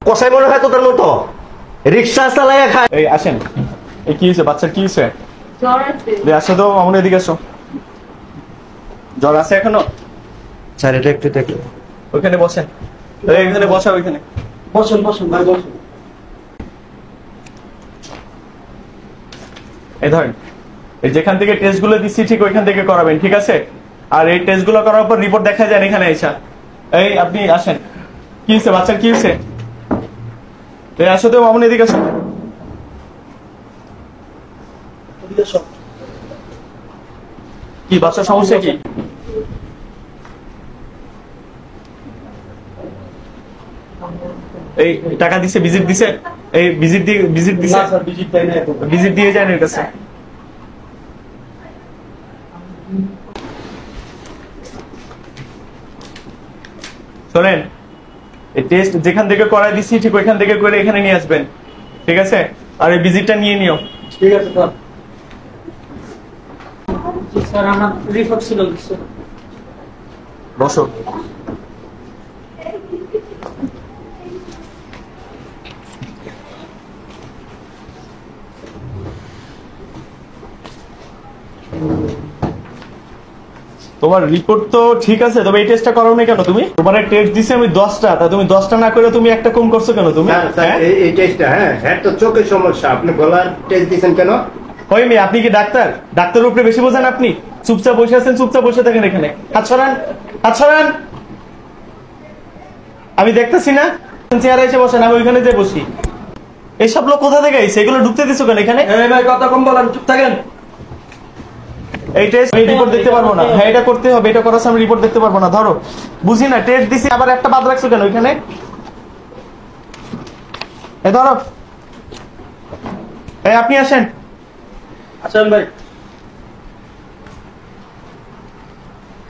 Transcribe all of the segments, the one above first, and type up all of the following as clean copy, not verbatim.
কষাই মনে হয় তোদের মতো রিক্সা চালাইয়া খায়। এই আসেন, এই কি হয়েছে বাচ্চার, কি হয়েছে? আসো তো আমার এদিকে আসো। জ্বর আছে এখনো? স্যার এটা একটু দেখো। ওইখানে বসেন, ওইখানে বসা, ওইখানে বসুন বসুন ভাই বসুন। এই ধরেন, এই যেখান থেকে টেস্ট গুলো দিচ্ছি ঠিক ওইখান থেকে করাবেন, ঠিক আছে? আর এই টেস্ট গুলো করার পর রিপোর্ট দেখা যায় এখানে এসা। এই আপনি আসেন, কি হয়েছে বাচ্চার, কি হয়েছে? এই আসো তো মামুন এদিকে আসো। কি বাচ্চার সমস্যা কি? এই টাকা দিছে, ভিজিট দিছে, এই ভিজিট দিয়ে ভিজিট দিছে, ভিজিট দিয়ে যায় এর কাছে। শোনেন, এই টেস্ট যেখান থেকে করাই দিচ্ছি ঠিক ওইখান থেকে করে এখানে নিয়ে আসবেন, ঠিক আছে? আর এই ভিজিটটা নিয়ে নিও। ঠিক আছে স্যার। স্যার আমার রিপোর্ট ছিল। বসো। তোমার রিপোর্ট তো ঠিক আছে, তবে এই টেস্টটা করো না কেন তুমি? তোমার টেস্ট দিছি আমি 10টা, তা তুমি 10টা না করে তুমি একটা কম করছো কেন তুমি? এই টেস্টটা, হ্যাঁ তো চোখের সমস্যা, আপনি গলার টেস্ট দিয়েছেন কেন? ওই মেয়ে, আপনি কি ডাক্তার? ডাক্তারের উপরে বেশি বোঝেন আপনি? চুপচাপ বসে আছেন, চুপচাপ বসে থাকেন এখানে। হাত সরান, হাত সরান। আমি দেখতেছি না, চেয়ারে এসে বসেন, আমি ওইখানে যে বসি। এইসব লোক কোথা থেকে আইছে? এগুলো ঢুকতে দিছো কেন এখানে? ভাই কথা কম বলেন, চুপ থাকেন। এই টেস্ট আমি রিপোর্ট দেখতে পারবো না। হ্যাঁ এটা করতে হবে, এটা করার আমি রিপোর্ট দেখতে পারবো না। ধরো, বুঝি না, টেস্ট দিছি আবার একটা বাদ রাখছো কেন ওইখানে? এই ধরো, এই আপনি আসেন। আসেন ভাই।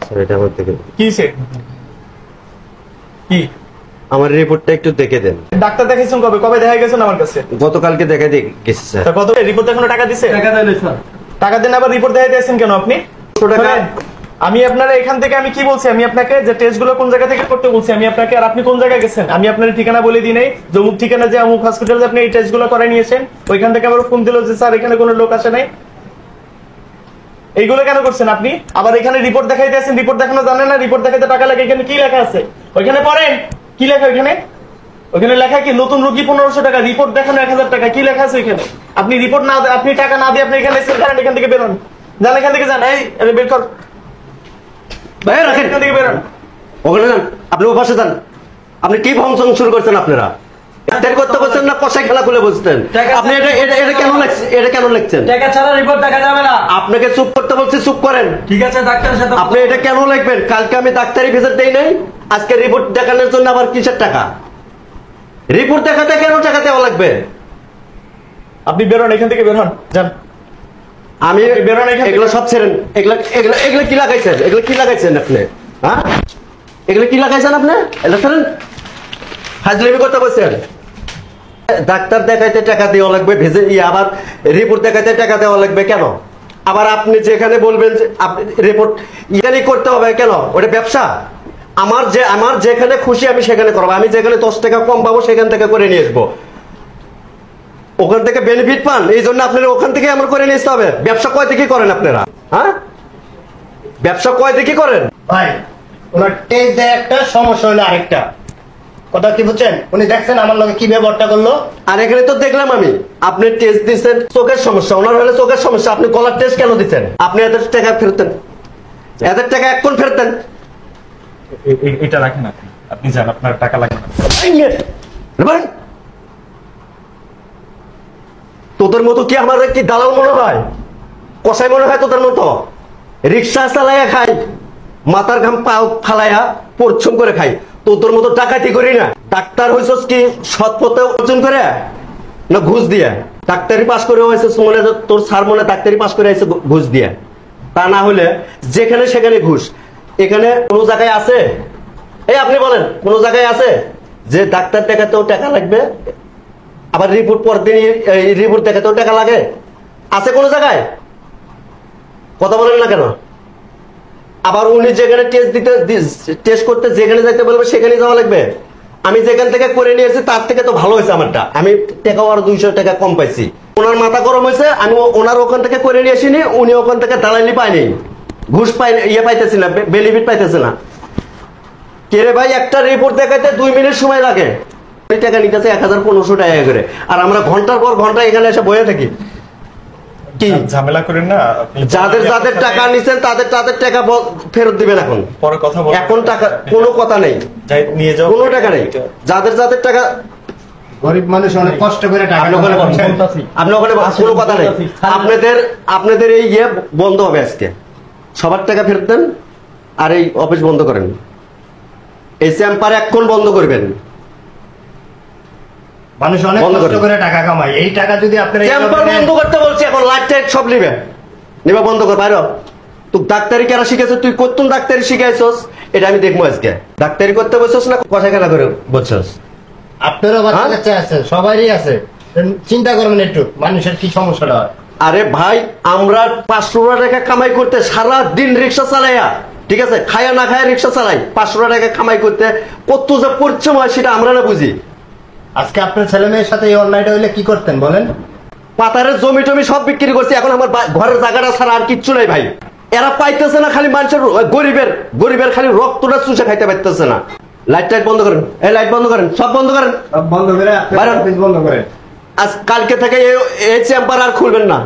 স্যার এটা আমার দেখে, কি হইছে? কি আমার রিপোর্টটা একটু দেখে দেন। ডাক্তার দেখাইছেন কবে? কবে দেখা গেছেন আমার কাছে? গতকালকে দেখে গেছি স্যার। তা কত রিপোর্ট এখনো টাকা দিছে? টাকা দেন স্যার। টাকা দেন আবার রিপোর্ট দেখাই দিয়েছেন কেন আপনি? টাকা আমি আপনারা এখান থেকে আমি কি বলছি, আমি আপনাকে যে টেস্ট গুলো কোন জায়গা থেকে করতে বলছি আমি আপনাকে, আর আপনি কোন জায়গায় গেছেন? আমি আপনার ঠিকানা বলে দিই নাই যে অমুক ঠিকানা, যে অমুক হসপিটালে আপনি এই টেস্ট গুলো করাই নিয়েছেন। ওইখান থেকে আবার ফোন দিল যে স্যার এখানে কোনো লোক আসে নাই। এইগুলো কেন করছেন আপনি? আবার এখানে রিপোর্ট দেখাইতে আছেন, রিপোর্ট দেখানো জানেন না? রিপোর্ট দেখাইতে টাকা লাগে। এখানে কি লেখা আছে? ওইখানে পড়েন, কি লেখা ওইখানে? ওখানে লেখা কি নতুন রোগী 1500 টাকা, রিপোর্ট দেখানো 1000 টাকা, কি লেখা আছে ওইখানে? আপনি রিপোর্ট না, আপনি টাকা না দিয়ে আপনি এখানে এসে এখান থেকে বেরোন, যান এখান থেকে যান। এই বের কর ভাই, রাখেন এখান থেকে বেরোন। ওখানে যান, আপনি ও পাশে যান। আপনি কি ফাংশন শুরু করছেন? আপনারা ডাক্তার করতে বলছেন না কষাই খেলা খুলে বসতেন? আপনি এটা কেন লিখছেন? এটা কেন লিখছেন? টাকা ছাড়া রিপোর্ট দেখা যাবে না। আপনাকে চুপ করতে বলছি, চুপ করেন। ঠিক আছে ডাক্তারের সাথে আপনি এটা কেন লিখবেন? কালকে আমি ডাক্তারি ভিজিট দেই নাই, আজকে রিপোর্ট দেখানোর জন্য আবার কিসের টাকা? রিপোর্ট দেখাতে কেন টাকা দেওয়া লাগবে? আপনি বেরোন, এখান থেকে বেরোন, যান। আমি বেরোন এখান থেকে। এগুলো সব ছেড়েন। এগুলো কি লাগাইছেন? এগুলো কি লাগাইছেন আপনি? হ্যাঁ, এগুলো কি লাগাইছেন আপনি? এগুলো ছেড়েন, ফাজলামি করতে বলছেন। ডাক্তার দেখাইতে টাকা দেওয়া লাগবে, ভেজে আবার রিপোর্ট দেখাইতে টাকা দেওয়া লাগবে কেন? আবার আপনি যেখানে বলবেন যে আপনি রিপোর্ট এখানেই করতে হবে কেন? ওটা ব্যবসা। আমার যেখানে খুশি আমি সেখানে করবো। আমি যেখানে 10 টাকা কম পাবো সেখান থেকে করে নিয়ে আসবো। ওখান থেকে বেনিফিট পান, এই জন্য আপনারা ওখান থেকে আমার করে নিতে হবে। ব্যবসা কয় থেকে করেন আপনারা? হ্যাঁ, ব্যবসা কয় থেকে করেন? ভাই ওনার টেস্ট দেয় একটা, সমস্যা হলো আরেকটা। কথা কি বুঝছেন? উনি দেখছেন আমার লগে কি ব্যবহারটা করলো। আর এখানে তো দেখলাম আমি, আপনি টেস্ট দিচ্ছেন চোখের সমস্যা, ওনার হলে চোখের সমস্যা, আপনি গলার টেস্ট কেন দিচ্ছেন? আপনি এদের টাকা ফেরতেন, এদের টাকা এখন ফেরতেন। এটা রাখেন আপনি যান, আপনার টাকা লাগবে না। তোদের মতো কি আমার কি দালাল মনে হয়? কষাই মনে হয় তোদের মতো? রিক্সা চালাইয়া খাই, মাথার ঘাম পাও ফালাইয়া পরিশ্রম করে খাই। তোদের মতো ডাকাতি করি না। ডাক্তার হইছস কি সৎ পথে অর্জন করে না ঘুষ দিয়ে? ডাক্তারি পাস করে হয়েছে মনে, তোর স্যার মনে ডাক্তারি পাস করে হয়েছে ঘুষ দিয়ে। তা না হলে যেখানে সেখানে ঘুষ। এখানে কোনো জায়গায় আছে? এই আপনি বলেন, কোন জায়গায় আছে যে ডাক্তার দেখাতেও টাকা লাগবে, আবার রিপোর্ট পরদিন রিপোর্ট দেখাতেও টাকা লাগে? আছে কোন জায়গায়? কথা বলেন না কেন? আবার উনি যেখানে টেস্ট করতে যেখানে যাইতে বলবে সেখানে যাওয়া লাগবে। আমি যেখান থেকে করে নিয়েছি তার থেকে তো ভালো হয়েছে আমারটা, আমি টাকাও আর 200 টাকা কম পাইছি। ওনার মাথা গরম হয়েছে, আমি ওনার ওখান থেকে করে নিয়ে আসিনি, উনি ওখান থেকে দালালি পায়নি, ঘুষ পাই পাইতেছি না, বেনিফিট পাইতেছে না। কে রে ভাই, একটা রিপোর্ট দেখাইতে 2 মিনিট সময় লাগে, টাকা নিতেছে 1500 টাকা করে, আর আমরা ঘন্টার পর ঘন্টা এখানে এসে বসে থাকি। কি ঝামেলা করেন না আপনি। যাদের যাদের টাকা নিছেন তাদের টাকা ফেরত দিবেন এখন। পরে কথা বলবো। এখন টাকা কোনো কথা নেই, যাই নিয়ে যাও, কোনো টাকা নেই। যাদের যাদের টাকা, গরিব মানুষ অনেক কষ্ট করে টাকা আপনি ওখানে জমাচ্ছেন। আপনি ওখানে কোনো কথা নেই। আপনাদের এই ইয়ে বন্ধ হবে আজকে, সবার টাকা ফেরত দেন আর এই অফিস বন্ধ করেন। এই চেম্বার এখন বন্ধ করবেন। মানুষ অনেক বন্ধ কষ্ট করেন। করে টাকা কামায়, এই টাকা যদি আপনারা চেম্বার বন্ধ করতে বলছি, এখন লাইট টাইট সব নিবে বন্ধ কর বাইরে। তুই ডাক্তারি কেন শিখেছ, তুই কতক্ষণ ডাক্তারি শিখাইছস এটা আমি দেখবো আজকে। ডাক্তারি করতে বলছস না কথা কেনা করে বলছস? আপনারও বাচ্চা হ্যাঁ? কাচ্চা আছে, সবারই আছে, চিন্তা করবেন একটু মানুষের কি সমস্যাটা হয়। আরে ভাই, আমরা 500 টাকা কামাই করতে সারা দিন রিক্সা চালাইয়া, ঠিক আছে, খায়া না খায়া রিক্সা চালাই, 500 টাকা কামাই করতে কত যে পরিশ্রম হয় সেটা আমরা না বুঝি। আজকে আপনার ছেলে মেয়ের সাথে এই অন্যায়টা হইলে কি করতেন বলেন? পাতারের জমি টমি সব বিক্রি করছি, এখন আমার ঘরের জায়গাটা ছাড়া আর কিচ্ছু নাই ভাই। এরা পাইতেছে না, খালি মানুষের গরিবের খালি রক্তটা চুষে খাইতে পারতেছে না। লাইট টাইট বন্ধ করেন, এই লাইট বন্ধ করেন, সব বন্ধ করেন, বন্ধ করে বাইরে। বন্ধ করেন। আজ কালকে থেকে এই চেম্বার আর খুলবেন না।